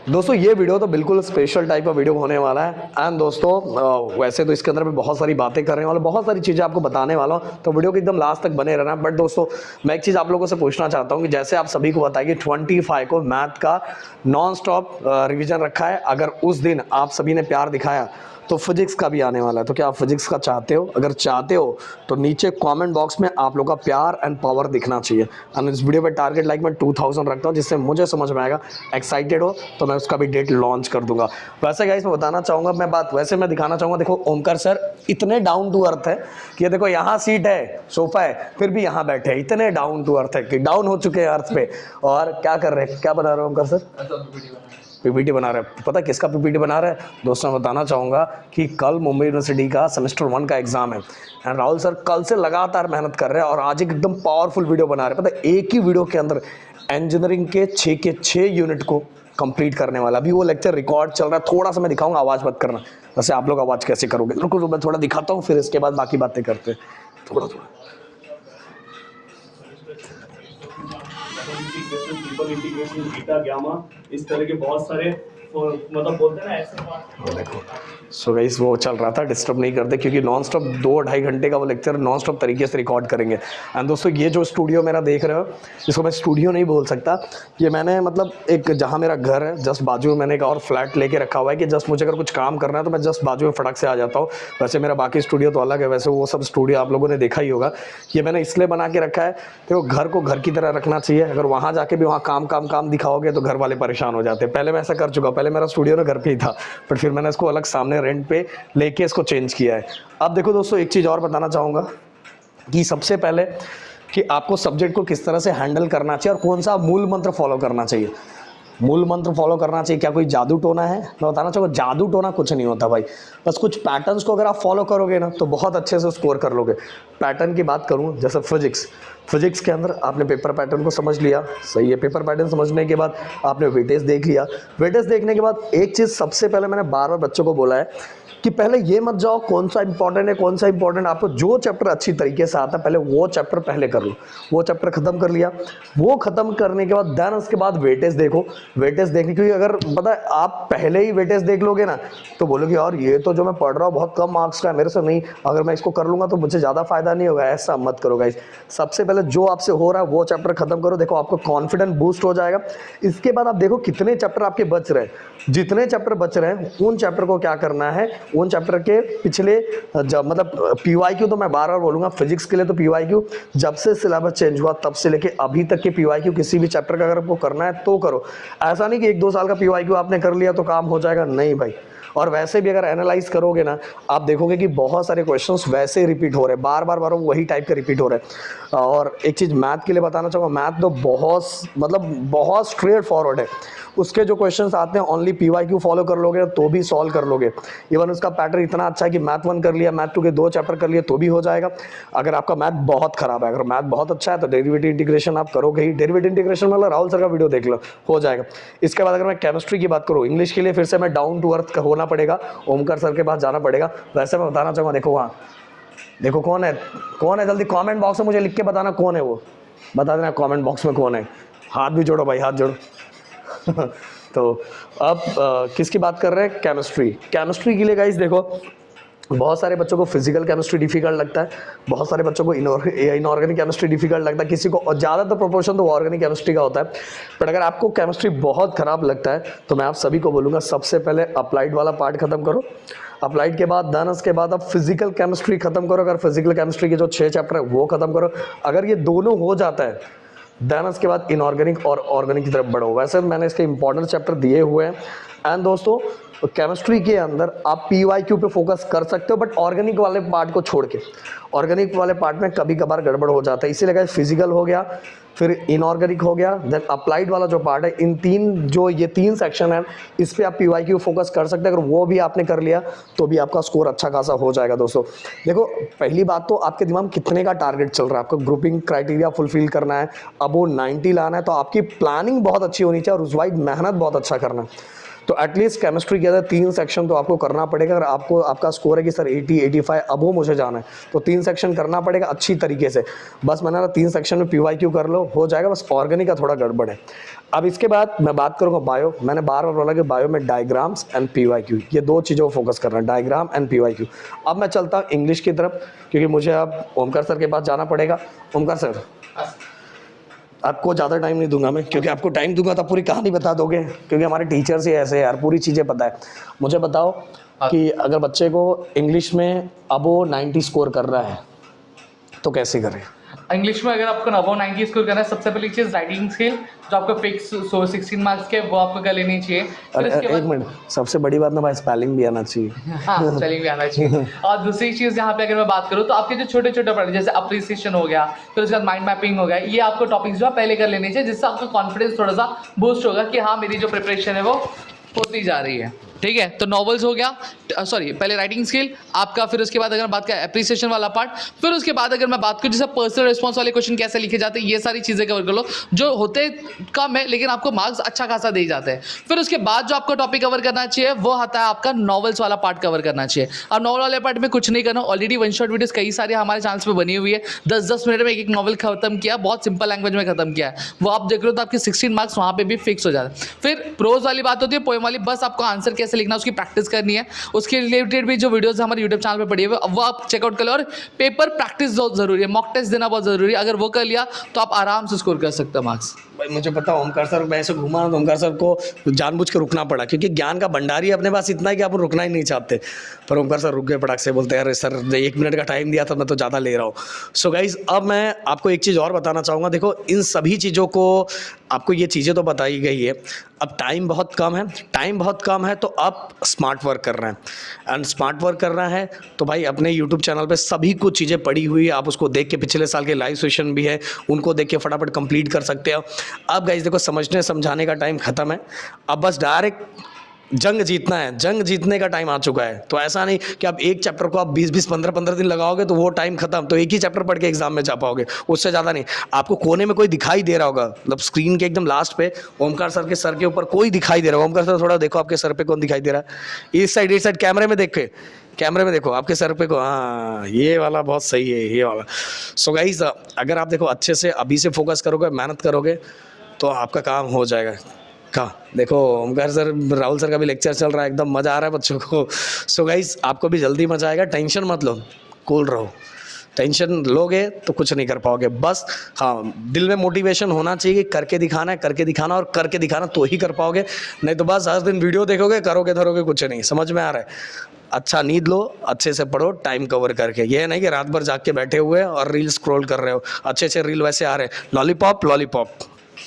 दोस्तों ये वीडियो तो बिल्कुल स्पेशल टाइप का वीडियो होने वाला है। एंड दोस्तों वैसे तो इसके अंदर मैं बहुत सारी बातें करने वाला हूँ, बहुत सारी चीज़ें आपको बताने वाला हूँ, तो वीडियो के एकदम लास्ट तक बने रहना। बट दोस्तों मैं एक चीज़ आप लोगों से पूछना चाहता हूँ कि जैसे आप सभी को बताया कि 25 को मैथ का नॉन स्टॉप रिविजन रखा है। अगर उस दिन आप सभी ने प्यार दिखाया तो फिजिक्स का भी आने वाला है। तो क्या आप फिजिक्स का चाहते हो? अगर चाहते हो तो नीचे कमेंट बॉक्स में आप लोग का प्यार एंड पावर दिखना चाहिए। एंड इस वीडियो पे टारगेट लाइक मैं 2000 रखता हूँ, जिससे मुझे समझ में आएगा। एक्साइटेड हो तो मैं उसका भी डेट लॉन्च कर दूंगा। वैसे गाइस मैं बताना चाहूँगा, मैं दिखाना चाहूँगा। देखो ओमकार सर इतने डाउन टू अर्थ है कि ये देखो यहाँ सीट है, सोफा है, फिर भी यहाँ बैठे हैं। इतने डाउन टू अर्थ है कि डाउन हो चुके हैं अर्थ पे। और क्या कर रहे हैं, क्या बना रहे हो ओमकार सर? पीपीटी बना रहा है। पता है किसका पीपीटी बना रहा है? दोस्तों मैं बताना चाहूँगा कि कल मुंबई यूनिवर्सिटी का सेमेस्टर 1 का एग्जाम है। एंड राहुल सर कल से लगातार मेहनत कर रहे हैं और आज एक एकदम पावरफुल वीडियो बना रहे हैं। पता है एक ही वीडियो के अंदर इंजीनियरिंग के 6 यूनिट को कंप्लीट करने वाला। अभी वो लेक्चर रिकॉर्ड चल रहा है, थोड़ा सा मैं दिखाऊंगा, आवाज़ मत करना। वैसे आप लोग आवाज़ कैसे करोगे? रुको मैं थोड़ा दिखाता हूँ, फिर इसके बाद बाकी बातें करते हैं। थोड़ा integration, triple integration, beta gamma, इस तरह के बहुत सारे मतलब बोलते हैं ना ऐसे। देखो सो गाइस वो चल रहा था, डिस्टर्ब नहीं करते क्योंकि नॉन स्टॉप 2-2.5 घंटे का वो लेक्चर नॉन स्टॉप तरीके से रिकॉर्ड करेंगे। एंड दोस्तों ये जो स्टूडियो मेरा देख रहे हो, इसको मैं स्टूडियो नहीं बोल सकता। ये मैंने मतलब एक जहाँ मेरा घर है जस्ट बाजू में मैंने एक और फ्लैट लेके रखा हुआ है कि जस्ट मुझे अगर कुछ काम करना है तो मैं जस्ट बाजू में फटक से आ जाता हूँ। वैसे मेरा बाकी स्टूडियो तो अलग है, वैसे वो सब स्टूडियो आप लोगों ने देखा ही होगा। ये मैंने इसलिए बना के रखा है कि वो घर को घर की तरह रखना चाहिए। अगर वहाँ जाके भी वहाँ काम दिखाओगे तो घर वाले परेशान हो जाते हैं। पहले मैं ऐसा कर चुका, पहले मेरा स्टूडियो ना घर पे ही था, बट फिर मैंने इसको अलग सामने रेंट पे लेके इसको चेंज किया है। अब देखो दोस्तों एक चीज़ और बताना चाहूँगा कि सबसे पहले कि आपको सब्जेक्ट को किस तरह से हैंडल करना चाहिए और कौन सा मूल मंत्र फॉलो करना चाहिए। मूल मंत्र फॉलो करना चाहिए। क्या कोई जादू टोना है? मैं बताना चाहूँगा जादू टोना कुछ नहीं होता भाई। बस कुछ पैटर्न्स को अगर आप फॉलो करोगे ना तो बहुत अच्छे से स्कोर कर लोगे। पैटर्न की बात करूँ जैसे फिजिक्स के अंदर आपने पेपर पैटर्न को समझ लिया, सही है। पेपर पैटर्न समझने के बाद आपने वेटेज देख लिया। वेटेज देखने के बाद एक चीज़ सबसे पहले मैंने बार बार बच्चों को बोला है कि पहले ये मत जाओ कौन सा इंपॉर्टेंट है कौन सा इंपॉर्टेंट। आपको जो चैप्टर अच्छी तरीके से आता है पहले वो चैप्टर पहले कर लो। वो चैप्टर खत्म कर लिया, वो खत्म करने के बाद देन उसके बाद वेटेज देखो। वेटेज देखने, क्योंकि अगर पता है आप पहले ही वेटेज देख लोगे ना तो बोलोगे यार ये तो जो मैं पढ़ रहा हूँ बहुत कम मार्क्स का है, मेरे से नहीं, अगर मैं इसको कर लूँगा तो मुझे ज़्यादा फायदा नहीं होगा। ऐसा मत करो गाइस। सबसे पहले जो आपसे हो रहा है वो चैप्टर खत्म करो। देखो आपको कॉन्फिडेंस बूस्ट हो जाएगा। इसके बाद आप देखो कितने चैप्टर आपके बच रहे हैं। जितने चैप्टर बच रहे हैं उन चैप्टर को क्या करना है, उन चैप्टर के पिछले जब मतलब पीवाईक्यू तो मैं बार बार बोलूँगा, फिजिक्स के लिए तो पीवाईक्यू जब से सिलेबस चेंज हुआ तब से लेके अभी तक के पीवाईक्यू किसी भी चैप्टर का अगर आपको करना है तो करो। ऐसा नहीं कि 1-2 साल का पीवाईक्यू आपने कर लिया तो काम हो जाएगा, नहीं भाई। और वैसे भी अगर एनालाइज करोगे ना आप देखोगे कि बहुत सारे क्वेश्चंस वैसे ही रिपीट हो रहे हैं, बार बार वही टाइप के रिपीट हो रहे हैं। और एक चीज़ मैथ के लिए बताना चाहूँगा, मैथ तो बहुत स्ट्रेट फॉरवर्ड है। उसके जो क्वेश्चंस आते हैं ओनली पीवाईक्यू फॉलो कर लोगे तो भी सॉल्व कर लोगे। इवन उसका पैटर्न इतना अच्छा है कि मैथ 1 कर लिया, मैथ 2 के 2 चैप्टर कर लिए तो भी हो जाएगा। अगर आपका मैथ बहुत खराब है, अगर मैथ बहुत अच्छा है तो डेरिवेटिव इंटीग्रेशन आप करोगे ही। डेरिवेटिव इंटीग्रेशन मतलब राहुल सर का वीडियो देख लो, हो जाएगा। इसके बाद अगर मैं केमिस्ट्री की बात करूँ, इंग्लिश के लिए फिर से मैं डाउन टू अर्थ होना पड़ेगा, ओमकार सर के पास जाना पड़ेगा। वैसे मैं बताना चाहूँगा, देखो वहाँ देखो कौन है, जल्दी कमेंट बॉक्स में मुझे लिख के बताना कौन है, वो बता देना कमेंट बॉक्स में कौन है। हाथ भी जोड़ो भाई, हाथ जोड़ो। तो अब किसकी बात कर रहे हैं? केमिस्ट्री के लिए गाइस देखो बहुत सारे बच्चों को फिजिकल केमिस्ट्री डिफिकल्ट लगता है, बहुत सारे बच्चों को इनऑर्गेनिक केमिस्ट्री डिफिकल्ट लगता है, किसी को, और ज़्यादातर प्रोपोर्शन तो ऑर्गेनिक केमिस्ट्री का होता है। बट अगर आपको केमिस्ट्री बहुत ख़राब लगता है तो मैं आप सभी को बोलूँगा सबसे पहले अप्लाइड वाला पार्ट खत्म करो। अप्लाइड के बाद देन उसके बाद आप फिजिकल केमिस्ट्री खत्म करो। अगर फिजिकल केमिस्ट्री के जो 6 चैप्टर है वो खत्म करो। अगर ये दोनों हो जाता है देन उसके बाद इनऑर्गेनिक और ऑर्गेनिक की तरफ बढ़ो। वैसे मैंने इसके इंपॉर्टेंट चैप्टर दिए हुए हैं। एंड दोस्तों केमिस्ट्री के अंदर आप पीवाईक्यू पे फोकस कर सकते हो, बट ऑर्गेनिक वाले पार्ट को छोड़ के। ऑर्गेनिक वाले पार्ट में कभी कभार गड़बड़ हो जाता है, इसीलिए गाइस फिजिकल हो गया, फिर इनऑर्गेनिक हो गया, देन अप्लाइड वाला जो पार्ट है, इन ये तीन सेक्शन है, इस पे आप पीवाईक्यू फोकस कर सकते हैं। अगर वो भी आपने कर लिया तो भी आपका स्कोर अच्छा खासा हो जाएगा। दोस्तों देखो पहली बात तो आपके दिमाग में कितने का टारगेट चल रहा है, आपको ग्रुपिंग क्राइटेरिया फुलफिल करना है, अब वो 90 लाना है, तो आपकी प्लानिंग बहुत अच्छी होनी चाहिए और उस वाइज मेहनत बहुत अच्छा करना है। तो एटलीस्ट केमिस्ट्री के अंदर 3 सेक्शन तो आपको करना पड़ेगा। अगर आपको आपका स्कोर है कि सर 80 85 अब वो मुझे जाना है, तो 3 सेक्शन करना पड़ेगा अच्छी तरीके से। बस मैंने ना 3 सेक्शन में PYQ कर लो, हो जाएगा। बस ऑर्गेनिक का थोड़ा गड़बड़ है। अब इसके बाद मैं बात करूँगा बायो। मैंने बार बार बोला कि बायो में डायग्राम्स एंड PYQ, ये 2 चीज़ों को फोकस करना है, डायग्राम एंड PYQ। अब मैं चलता हूँ इंग्लिश की तरफ, क्योंकि मुझे अब ओमकार सर के पास जाना पड़ेगा। ओमकार सर, आपको ज़्यादा टाइम नहीं दूंगा मैं, क्योंकि आपको टाइम दूंगा तो पूरी कहानी बता दोगे, क्योंकि हमारे टीचर्स ही ऐसे हैं यार, पूरी चीज़ें पता है। मुझे बताओ कि अगर बच्चे को इंग्लिश में अब वो 90 स्कोर कर रहा है तो कैसे करें? इंग्लिश में अगर आपको अबव 90 स्कोर करना है, सबसे पहली चीज़ राइटिंग स्किल जो आपको फिक्स 16 मार्क्स के, वो आपको कर लेनी चाहिए। फिर अरे इसके एक बाद मिनट, सबसे बड़ी बात ना भाई, स्पेलिंग भी आना चाहिए। हाँ स्पेलिंग भी आना चाहिए। और दूसरी चीज़ यहाँ पे अगर मैं बात करूँ तो आपके जो छोटे छोटे पढ़े जैसे अप्रिसिएशन हो गया, फिर उसके बाद माइंड मैपिंग हो गया, ये आपको टॉपिक्स जो है पहले कर लेने चाहिए, जिससे आपका कॉन्फिडेंस थोड़ा सा बूस्ट होगा कि हाँ मेरी जो प्रिपरेशन है वो होती जा रही है। ठीक है, तो नॉवेल्स हो गया, सॉरी पहले राइटिंग स्किल आपका, फिर उसके बाद अगर बात करें एप्रिसिएशन वाला पार्ट, फिर उसके बाद अगर मैं बात करूँ जैसे पर्सनल रिस्पॉन्स वाले क्वेश्चन कैसे लिखे जाते हैं, ये सारी चीज़ें कवर कर लो, जो होते कम है लेकिन आपको मार्क्स अच्छा खासा दे जाते हैं। फिर उसके बाद जो आपको टॉपिक कवर करना चाहिए वो आता है आपका नॉवेल्स वाला पार्ट कवर करना चाहिए। अब नॉवल वाले पार्ट में कुछ नहीं करना, ऑलरेडी वन शॉट वीडियोस कई सारी हमारे चैनल्स पे बनी हुई है, 10-10 मिनट में एक नॉवल खत्म किया, बहुत सिंपल लैंग्वेज में खत्म किया है, वो आप देख रहे हो तो आपके 16 मार्क्स वहाँ पे भी फिक्स हो जाते हैं। फिर प्रोज वाली बात होती है, पोएम वाली, बस आपको आंसर कैसे लिखना उसकी प्रैक्टिस करनी है, उसके रिलेटेड भी जो वीडियोस हमारे यूट्यूब चैनल पे पड़ी हुई है वो आप चेकआउट कर लो। और पेपर प्रैक्टिस बहुत जरूरी है, मॉक टेस्ट देना बहुत जरूरी है, अगर वो कर लिया तो आप आराम से स्कोर कर सकते हो मार्क्स। भाई मुझे पता, ओमकार सर मैं ऐसे घुमा तो ओमकार सर को जानबूझ के रुकना पड़ा, क्योंकि ज्ञान का भंडार ही अपने पास इतना है कि आप रुकना ही नहीं चाहते। पर ओमकार सर रुक गए पटाख से, बोलते हैं अरे सर 1 मिनट का टाइम दिया था, मैं तो ज़्यादा ले रहा हूँ। सो गाइज अब मैं आपको एक चीज़ और बताना चाहूँगा। देखो इन सभी चीज़ों को, आपको ये चीज़ें तो बताई गई है, अब टाइम बहुत कम है, तो आप स्मार्ट वर्क कर रहे हैं। एंड स्मार्ट वर्क कर रहा है तो भाई अपने यूट्यूब चैनल पे सभी कुछ चीज़ें पड़ी हुई है, आप उसको देख के, पिछले साल के लाइव सेशन भी है उनको देख के फटाफट कंप्लीट कर सकते हो। अब गाइस देखो, समझने समझाने का टाइम ख़त्म है, अब बस डायरेक्ट जंग जीतना है, जंग जीतने का टाइम आ चुका है। तो ऐसा नहीं कि आप एक चैप्टर को आप 20-20 15-15 दिन लगाओगे तो वो टाइम खत्म, तो एक ही चैप्टर पढ़ के एग्जाम में जा पाओगे, उससे ज़्यादा नहीं। आपको कोने में कोई दिखाई दे रहा होगा, मतलब स्क्रीन के एकदम लास्ट पे ओमकार सर के सर के ऊपर कोई दिखाई दे रहा होगा। ओमकार सर थोड़ा देखो आपके सर पे कौन दिखाई दे रहा है, इस साइड कैमरे में देख के, कैमरे में देखो आपके सर पे को, हाँ ये वाला बहुत सही है, ये वाला। सो गाइस अगर आप देखो अच्छे से अभी से फोकस करोगे, मेहनत करोगे तो आपका काम हो जाएगा। कहाँ देखो ओमकार सर, राहुल सर का भी लेक्चर चल रहा है, एकदम मज़ा आ रहा है बच्चों को। सो गाइस आपको भी जल्दी मज़ा आएगा, टेंशन मत लो, कूल रहो। टेंशन लोगे तो कुछ नहीं कर पाओगे। बस हाँ, दिल में मोटिवेशन होना चाहिए कि करके दिखाना है, करके दिखाना, और करके दिखाना तो ही कर पाओगे, नहीं तो बस हर दिन वीडियो देखोगे, करोगे धरोगे कुछ नहीं। समझ में आ रहा है? अच्छा नींद लो, अच्छे से पढ़ो, टाइम कवर करके। ये नहीं कि रात भर जाग के बैठे हुए और रील स्क्रॉल कर रहे हो, अच्छे अच्छे रील वैसे आ रहे हैं, लॉलीपॉप लॉलीपॉप।